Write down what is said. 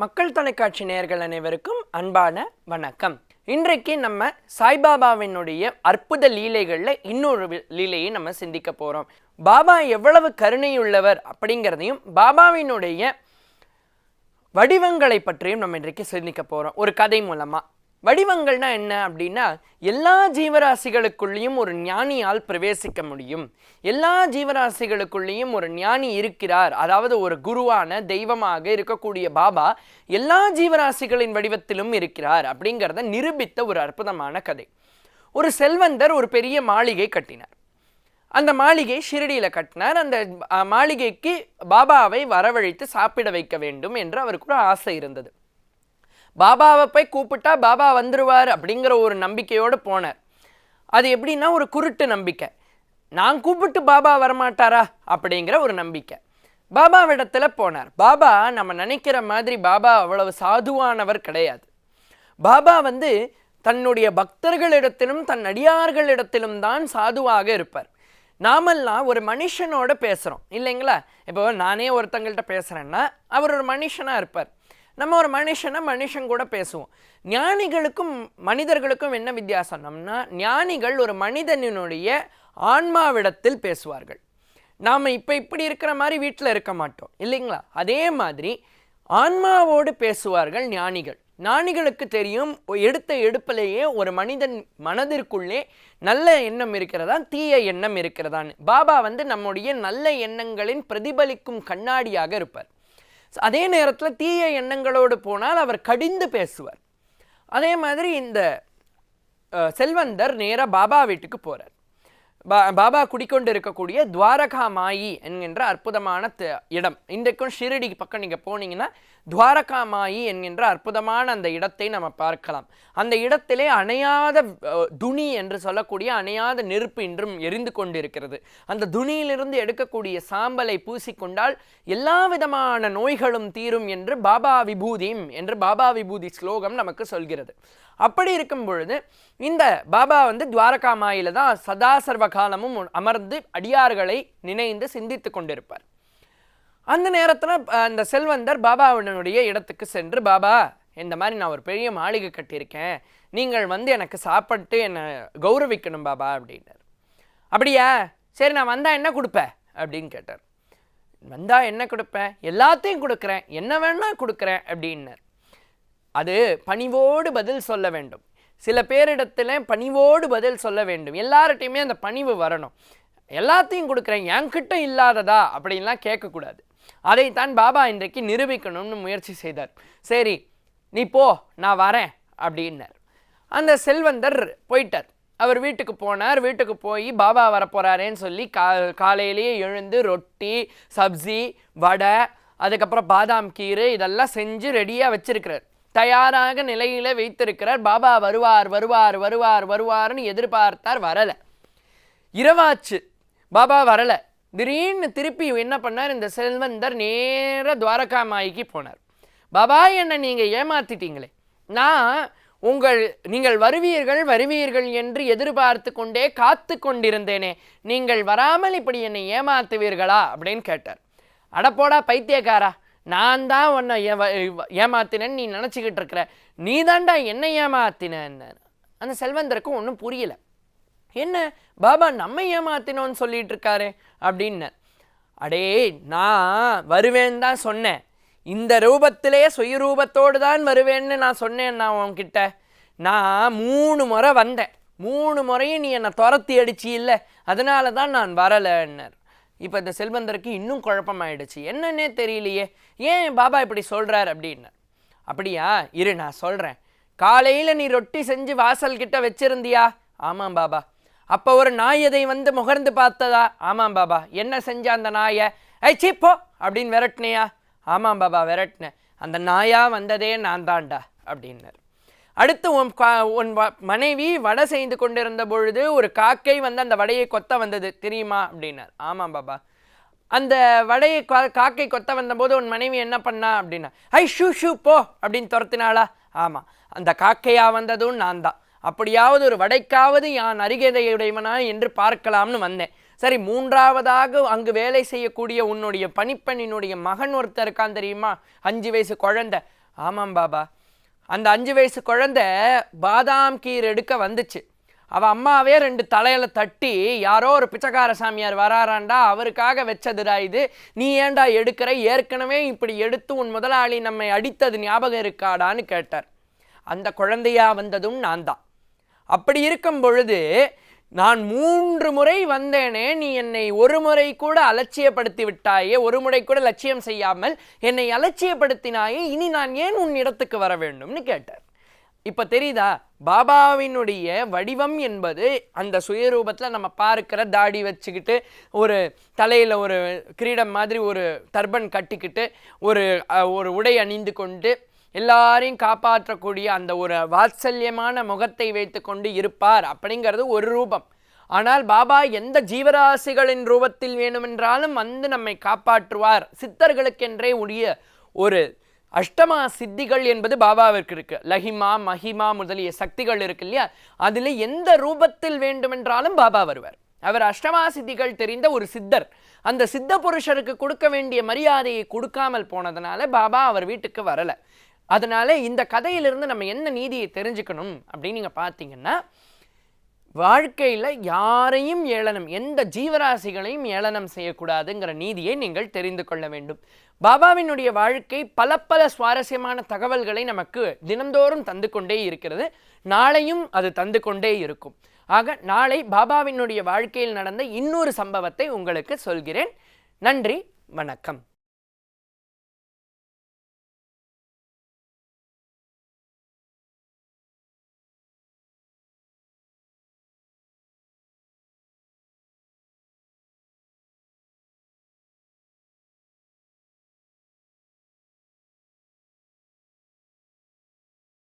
மக்கள் தொலைக்காட்சி நேயர்கள் அனைவருக்கும் அன்பான வணக்கம். இன்றைக்கு நம்ம சாய்பாபாவினுடைய அற்புத லீலைகளில் இன்னொரு லீலையை நம்ம சிந்திக்க போகிறோம். பாபா எவ்வளவு கருணையுள்ளவர் அப்படிங்கிறதையும் பாபாவினுடைய வடிவங்களை பற்றியும் நம்ம இன்றைக்கு சிந்திக்க போகிறோம் ஒரு கதை மூலமாக. வடிவங்கள்னா என்ன அப்படின்னா, எல்லா ஜீவராசிகளுக்குள்ளேயும் ஒரு ஞானியால் பிரவேசிக்க முடியும். எல்லா ஜீவராசிகளுக்குள்ளேயும் ஒரு ஞானி இருக்கிறார். அதாவது ஒரு குருவான தெய்வமாக இருக்கக்கூடிய பாபா எல்லா ஜீவராசிகளின் வடிவத்திலும் இருக்கிறார் அப்படிங்கிறத நிரூபித்த ஒரு அற்புதமான கதை. ஒரு செல்வந்தர் ஒரு பெரிய மாளிகை கட்டினார். அந்த மாளிகை ஷிரடியில் கட்டினார். அந்த மாளிகைக்கு பாபாவை வரவழைத்து சாப்பிட வைக்க வேண்டும் என்று அவருக்கு ஒரு ஆசை இருந்தது. பாபாவை போய் கூப்பிட்டா பாபா வந்துடுவார் அப்படிங்கிற ஒரு நம்பிக்கையோடு போனார். அது எப்படின்னா ஒரு குருட்டு நம்பிக்கை. நான் கூப்பிட்டு பாபா வரமாட்டாரா அப்படிங்கிற ஒரு நம்பிக்கை. பாபாவிடத்தில் போனார். பாபா நம்ம நினைக்கிற மாதிரி பாபா அவ்வளவு சாதுவானவர் கிடையாது. பாபா தன்னுடைய பக்தர்களிடத்திலும் தன் அடியார்களிடத்திலும் தான் சாதுவாக இருப்பார். நாமெல்லாம் ஒரு மனுஷனோட பேசுகிறோம் இல்லைங்களா? இப்போ நானே ஒருத்தங்கள்ட்ட பேசுகிறேன்னா அவர் ஒரு மனுஷனாக இருப்பார். நம்ம ஒரு மனுஷன் கூட பேசுவோம். ஞானிகளுக்கும் மனிதர்களுக்கும் என்ன வித்தியாசம்னா, ஞானிகள் ஒரு மனிதனினுடைய ஆன்மாவிடத்தில் பேசுவார்கள். நாம் இப்போ இப்படி இருக்கிற மாதிரி வீட்டில் இருக்க மாட்டோம் இல்லைங்களா? அதே மாதிரி ஆன்மாவோடு பேசுவார்கள் ஞானிகள். ஞானிகளுக்கு தெரியும் எடுத்த எடுப்பிலேயே ஒரு மனிதன் மனதிற்குள்ளே நல்ல எண்ணம் இருக்கிறதா தீய எண்ணம் இருக்கிறதான்னு. பாபா நம்முடைய நல்ல எண்ணங்களின் பிரதிபலிக்கும் கண்ணாடியாக இருப்பார். அதே நேரத்தில் தீய எண்ணங்களோடு போனால் அவர் கடிந்து பேசுவார். அதே மாதிரி இந்த செல்வந்தர் நேராக பாபா வீட்டுக்கு போகிறார். பாபா குடிக்கொண்டு இருக்கக்கூடிய துவாரகா மாயி என்கின்ற அற்புதமான இடம். இன்றைக்கும் ஷிரடி பக்கம் நீங்கள் போனீங்கன்னா துவாரகா மாயி என்கின்ற அற்புதமான அந்த இடத்தை நம்ம பார்க்கலாம். அந்த இடத்திலே அணையாத துணி என்று சொல்லக்கூடிய அணையாத நெருப்பு இன்றும் எரிந்து கொண்டிருக்கிறது. அந்த துணியிலிருந்து எடுக்கக்கூடிய சாம்பலை பூசிக்கொண்டால் எல்லா விதமான நோய்களும் தீரும் என்று பாபா விபூதி ஸ்லோகம் நமக்கு சொல்கிறது. அப்படி இருக்கும் பொழுது இந்த பாபா துவாரகா மாயில தான் சதா சர்வ காலமும் அமர்ந்து அடியார்களை நினைந்து சிந்தித்து கொண்டிருப்பார். அந்த நேரத்தில் அந்த செல்வந்தர் பாபாவினுடைய இடத்துக்கு சென்று, பாபா இந்த மாதிரி நான் ஒரு பெரிய மாளிகை கட்டியிருக்கேன், நீங்கள் எனக்கு சாப்பிட்டு என்னை கௌரவிக்கணும் பாபா அப்படின்னார். அப்படியா, சரி நான் வந்தால் என்ன கொடுப்பேன் அப்படின்னு கேட்டார். வந்தால் என்ன கொடுப்பேன்? எல்லாத்தையும் கொடுக்குறேன், என்ன வேணா கொடுக்குறேன் அப்படின்னார். அது பணிவோடு பதில் சொல்ல வேண்டும். சில பேரிடத்துல பணிவோடு பதில் சொல்ல வேண்டும். எல்லார்ட்டையுமே அந்த பணிவு வரணும். எல்லாத்தையும் கொடுக்குறேன், என்கிட்ட இல்லாததா அப்படின்லாம் கேட்கக்கூடாது. அதைத்தான் பாபா இன்றைக்கு நிரூபிக்கணும்னு முயற்சி செய்தார். சரி நீ போ, நான் வரேன் அப்படின்னார். அந்த செல்வந்தர் போயிட்டார். அவர் வீட்டுக்கு போனார். வீட்டுக்கு போய் பாபா வரப்போகிறாரேன்னு சொல்லி காலையிலேயே எழுந்து ரொட்டி, சப்ஜி, வடை, அதுக்கப்புறம் பாதாம் கீரை இதெல்லாம் செஞ்சு ரெடியாக வச்சிருக்கிறார். தயாராக நிலையில வைத்திருக்கிறார். பாபா வருவார்னு எதிர்பார்த்தார். வரலை. இரவாச்சு, பாபா வரலை. திடீர்னு திருப்பி என்ன பண்ணார், இந்த செல்வந்தர் நேர துவாரகா மாய்க்கு போனார். பாபா என்னை நீங்கள் ஏமாத்திட்டீங்களே, நான் நீங்கள் வருவீர்கள் என்று எதிர்பார்த்து கொண்டே காத்து கொண்டிருந்தேனே, நீங்கள் வராமல் இப்படி என்னை ஏமாத்துவீர்களா அப்படின்னு கேட்டார். அடப்போடா பைத்தியக்காரா, நான் தான் உன்னை ஏமாத்தினேன்னு நீ நினச்சிக்கிட்டு இருக்கிற, நீ தாண்டா என்னை ஏமாத்தினேன்னு. அந்த செல்வந்தருக்கு ஒன்றும் புரியல. என்ன பாபா நம்ம ஏமாத்தினோன்னு சொல்லிட்டு இருக்காரு அப்படின்னு. அடே, நான் வருவேன்னு தான் சொன்னேன். இந்த ரூபத்திலே சுயரூபத்தோடு தான் வருவேன்னு நான் சொன்னேன். நான் உன்கிட்ட நான் 3 முறை வந்தேன். 3 முறையும் நீ என்னை துரத்தி அடிச்சு இல்லை, அதனால தான் நான் வரலைன்னார். இப்போ இந்த செல்வந்தருக்கு இன்னும் குழப்பமாயிடுச்சு. என்னன்னே தெரியலையே, ஏன் பாபா இப்படி சொல்கிறார் அப்படின்னு. அப்படியா, இரு நான் சொல்கிறேன். காலையில் நீ ரொட்டி செஞ்சு வாசல் கிட்ட வச்சிருந்தியா? ஆமாம் பாபா. அப்போ ஒரு நாய் அதை முகர்ந்து பார்த்ததா? ஆமாம் பாபா. என்ன செஞ்ச அந்த நாயை? சீப்போ அப்படின்னு விரட்டினியா? ஆமாம் பாபா விரட்டினேன். அந்த நாயா வந்ததே நான் தான்டா அப்படின்னார். அடுத்து உன் மனைவி வடை செய்து கொண்டிருந்த பொழுது ஒரு காக்கை அந்த வடையை கொத்த வந்தது தெரியுமா அப்படின்னார். ஆமாம் பாபா. அந்த வடையை காக்கை கொத்த வந்தபோது உன் மனைவி என்ன பண்ணா அப்படின்னா, ஷூ போ அப்படின்னு துரத்தினாளா? ஆமாம். அந்த காக்கையா வந்ததும் நான் தான். அப்படியாவது ஒரு வடைக்காவது யான் அருகதையுடையவனா என்று பார்க்கலாம்னு வந்தேன். சரி, மூன்றாவதாக அங்கு வேலை செய்யக்கூடிய உன்னுடைய பணிப்பெண்ணினுடைய மகன் ஒருத்தர் இருக்கான் தெரியுமா, 5 வயசு குழந்தை, ஆமாம் பாபா, அந்த 5 வயசு குழந்தை பாதாம் கீர் எடுக்க வந்துச்சு. அவள் அம்மாவே 2 தலையில தட்டி, யாரோ ஒரு பிச்சைக்கார சாமியார் வராராண்டா, அவருக்காக வச்சதுடா இது, நீ ஏண்டா எடுக்கிற, ஏற்கனவே இப்படி எடுத்து உன் முதலாளி நம்மை அடித்தது ஞாபகம் இருக்காடான்னு கேட்டார். அந்த குழந்தையா வந்ததும் நான் தான். அப்படி இருக்கும் பொழுது நான் 3 முறை வந்தேனே, நீ என்னை ஒரு முறை கூட அலட்சியப்படுத்தி விட்டாயே, ஒரு முறை கூட லட்சியம் செய்யாமல் என்னை அலட்சியப்படுத்தினாயே, இனி நான் ஏன் உன் இடத்துக்கு வர வேண்டும்னு கேட்டார். இப்போ தெரியுதா, பாபாவினுடைய வடிவம் என்பது அந்த சுயரூபத்தில் நம்ம பார்க்கிற தாடி வச்சுக்கிட்டு, ஒரு தலையில் ஒரு கிரீடம் மாதிரி ஒரு டர்பன் கட்டிக்கிட்டு, ஒரு உடை அணிந்து கொண்டு எல்லாரையும் காப்பாற்றக்கூடிய அந்த ஒரு வாத்சல்யமான முகத்தை வைத்து கொண்டு இருப்பார் அப்படிங்கிறது ஒரு ரூபம். ஆனால் பாபா எந்த ஜீவராசிகளின் ரூபத்தில் வேணுமென்றாலும் வந்து நம்மை காப்பாற்றுவார். சித்தர்களுக்கென்றே உரிய ஒரு அஷ்டமா சித்திகள் என்பது பாபாவிற்கு இருக்கு. லஹிமா, மஹிமா முதலிய சக்திகள் இருக்கு இல்லையா, அதில் எந்த ரூபத்தில் வேண்டுமென்றாலும் பாபா வருவார். அவர் அஷ்டமா சித்திகள் தெரிந்த ஒரு சித்தர். அந்த சித்த புருஷருக்கு கொடுக்க வேண்டிய மரியாதையை கொடுக்காமல் போனதுனால பாபா அவர் வீட்டுக்கு வரலை. அதனால இந்த கதையிலிருந்து நம்ம என்ன நீதியை தெரிஞ்சுக்கணும் அப்படின்னு நீங்கள் பார்த்தீங்கன்னா, வாழ்க்கையில் யாரையும் ஏளனம், எந்த ஜீவராசிகளையும் ஏளனம் செய்யக்கூடாதுங்கிற நீதியை நீங்கள் தெரிந்து கொள்ள வேண்டும். பாபாவினுடைய வாழ்க்கை பல பல சுவாரஸ்யமான தகவல்களை நமக்கு தினந்தோறும் தந்து கொண்டே இருக்கிறது. நாளையும் அது தந்து கொண்டே இருக்கும். ஆக நாளை பாபாவினுடைய வாழ்க்கையில் நடந்த இன்னொரு சம்பவத்தை உங்களுக்கு சொல்கிறேன். நன்றி, வணக்கம்.